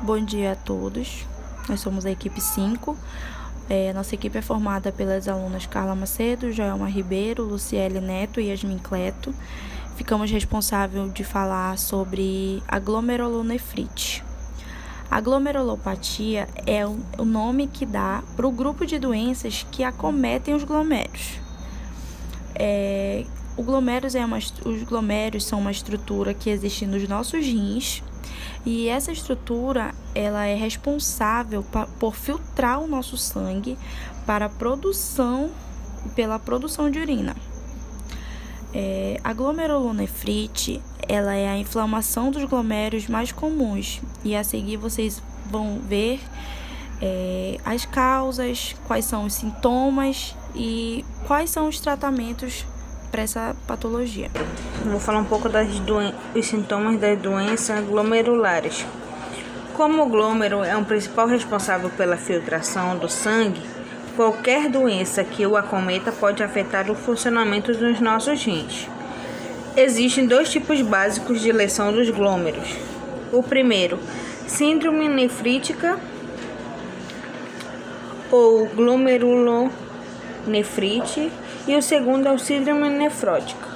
Bom dia a todos. Nós somos a equipe 5. Nossa equipe é formada pelas alunas Carla Macedo, Joelma Ribeiro, Luciele Neto e Yasmin Cleto. Ficamos responsáveis de falar sobre a glomerulonefrite. A glomerulopatia é o nome que dá para o grupo de doenças que acometem os glomérulos. Os glomérulos são uma estrutura que existe nos nossos rins, e essa estrutura ela é responsável por filtrar o nosso sangue pela produção de urina. A glomerulonefrite ela é a inflamação dos glomérulos mais comuns, e a seguir vocês vão ver as causas, quais são os sintomas e quais são os tratamentos para essa patologia. Vou falar um pouco dos sintomas das doenças glomerulares. Como o glômero é o principal responsável pela filtração do sangue, qualquer doença que o acometa pode afetar o funcionamento dos nossos rins. Existem dois tipos básicos de lesão dos glômerulos. O primeiro, síndrome nefrítica ou glomerulonefrite, e o segundo é o síndrome nefrótica.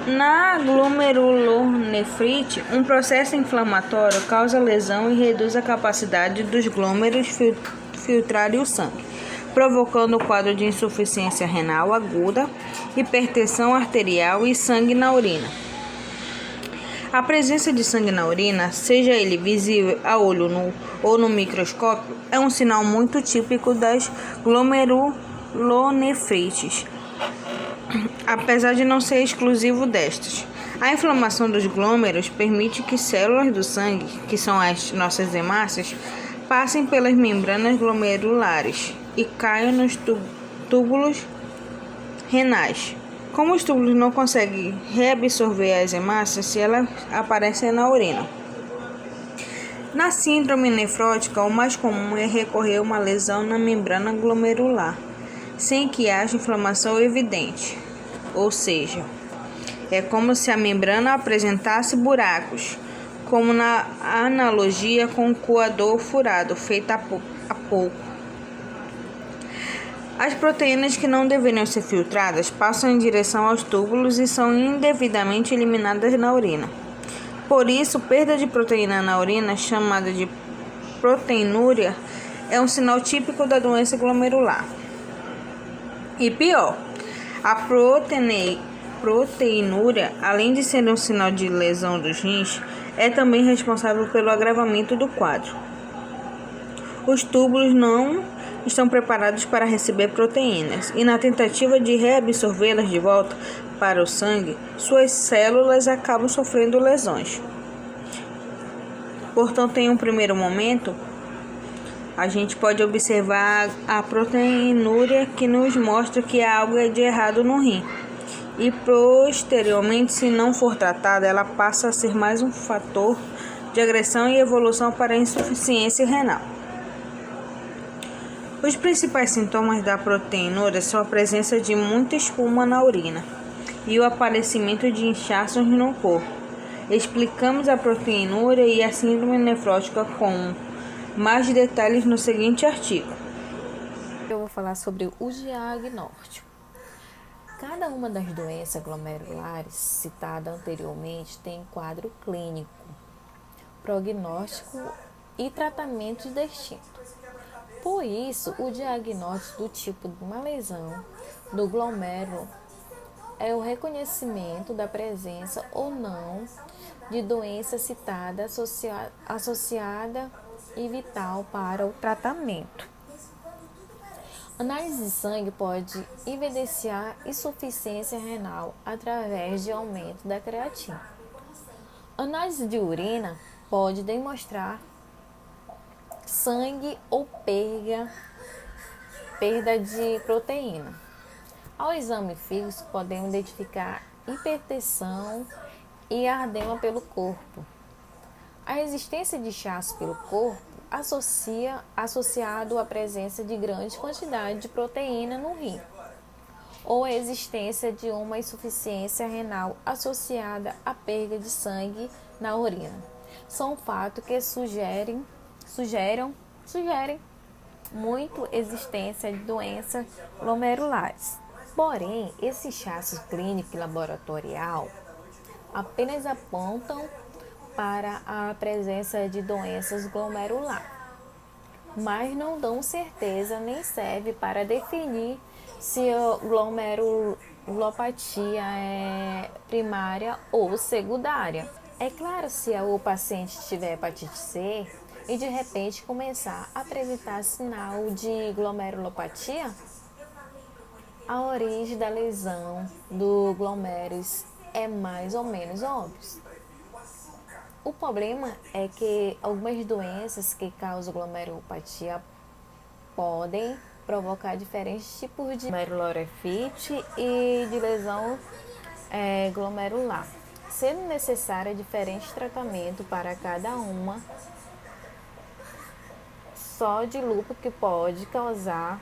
Na glomerulonefrite, um processo inflamatório causa lesão e reduz a capacidade dos glômerulos filtrarem o sangue, provocando o quadro de insuficiência renal aguda, hipertensão arterial e sangue na urina. A presença de sangue na urina, seja ele visível a olho nu ou no microscópio, é um sinal muito típico das glomerulonefrites, apesar de não ser exclusivo destas. A inflamação dos glômerulos permite que células do sangue, que são as nossas hemácias, passem pelas membranas glomerulares e caiam nos túbulos renais. Como os túbulos não conseguem reabsorver as hemácias, elas aparecem na urina. Na síndrome nefrótica, o mais comum é recorrer a uma lesão na membrana glomerular, sem que haja inflamação evidente. Ou seja, é como se a membrana apresentasse buracos, como na analogia com o coador furado, feito há pouco. As proteínas que não deveriam ser filtradas passam em direção aos túbulos e são indevidamente eliminadas na urina. Por isso, perda de proteína na urina, chamada de proteinúria, é um sinal típico da doença glomerular. E pior, a proteinúria, além de ser um sinal de lesão dos rins, é também responsável pelo agravamento do quadro. Os túbulos não estão preparados para receber proteínas, e na tentativa de reabsorvê-las de volta para o sangue, suas células acabam sofrendo lesões. Portanto, em um primeiro momento, a gente pode observar a proteinúria, que nos mostra que há algo de errado no rim. E posteriormente, se não for tratada, ela passa a ser mais um fator de agressão e evolução para a insuficiência renal. Os principais sintomas da proteinúria são a presença de muita espuma na urina e o aparecimento de inchaços no corpo. Explicamos a proteinúria e a síndrome nefrótica com mais detalhes no seguinte artigo. Eu vou falar sobre o diagnóstico. Cada uma das doenças glomerulares citada anteriormente tem quadro clínico, prognóstico e tratamento distinto. Por isso, o diagnóstico do tipo de uma lesão do glomérulo é o reconhecimento da presença ou não de doença citada associada e vital para o tratamento. Análise de sangue pode evidenciar insuficiência renal através de aumento da creatina. Análise de urina pode demonstrar sangue ou perda de proteína. Ao exame físico, podemos identificar hipertensão e ardema pelo corpo. A existência de inchaço pelo corpo associado à presença de grande quantidade de proteína no rim, ou a existência de uma insuficiência renal associada à perda de sangue na urina. são fatos que sugerem muito existência de doenças glomerulares. Porém, esse inchaço clínico e laboratorial apenas apontam para a presença de doenças glomerulares, mas não dão certeza nem serve para definir se a glomerulopatia é primária ou secundária. É claro, se o paciente tiver hepatite C e de repente começar a apresentar sinal de glomerulopatia, a origem da lesão do glomérus é mais ou menos óbvia. O problema é que algumas doenças que causam glomerulopatia podem provocar diferentes tipos de glomerulorefite e de lesão glomerular, sendo necessário diferente tratamento para cada uma, só de lúpus que pode causar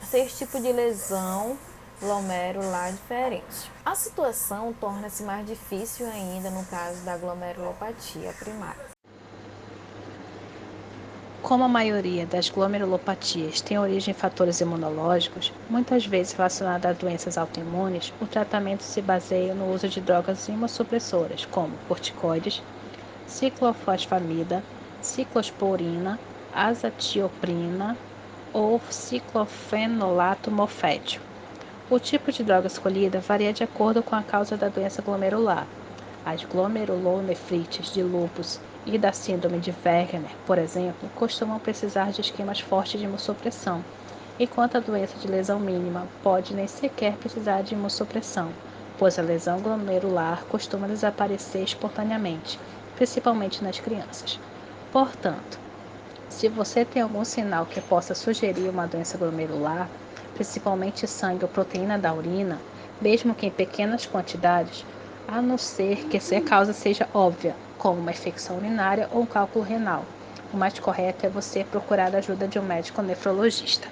6 tipos de lesão glomerular diferentes. A situação torna-se mais difícil ainda no caso da glomerulopatia primária. Como a maioria das glomerulopatias tem origem em fatores imunológicos, muitas vezes relacionados a doenças autoimunes, o tratamento se baseia no uso de drogas imunossupressoras, como corticoides, ciclofosfamida, ciclosporina, azatioprina ou ciclofenolato mofétil. O tipo de droga escolhida varia de acordo com a causa da doença glomerular. As glomerulonefrites de lúpus e da síndrome de Wegener, por exemplo, costumam precisar de esquemas fortes de imunossupressão, enquanto a doença de lesão mínima pode nem sequer precisar de imunossupressão, pois a lesão glomerular costuma desaparecer espontaneamente, principalmente nas crianças. Portanto, se você tem algum sinal que possa sugerir uma doença glomerular, principalmente sangue ou proteína da urina, mesmo que em pequenas quantidades, a não ser que essa causa seja óbvia, como uma infecção urinária ou um cálculo renal. O mais correto é você procurar a ajuda de um médico nefrologista.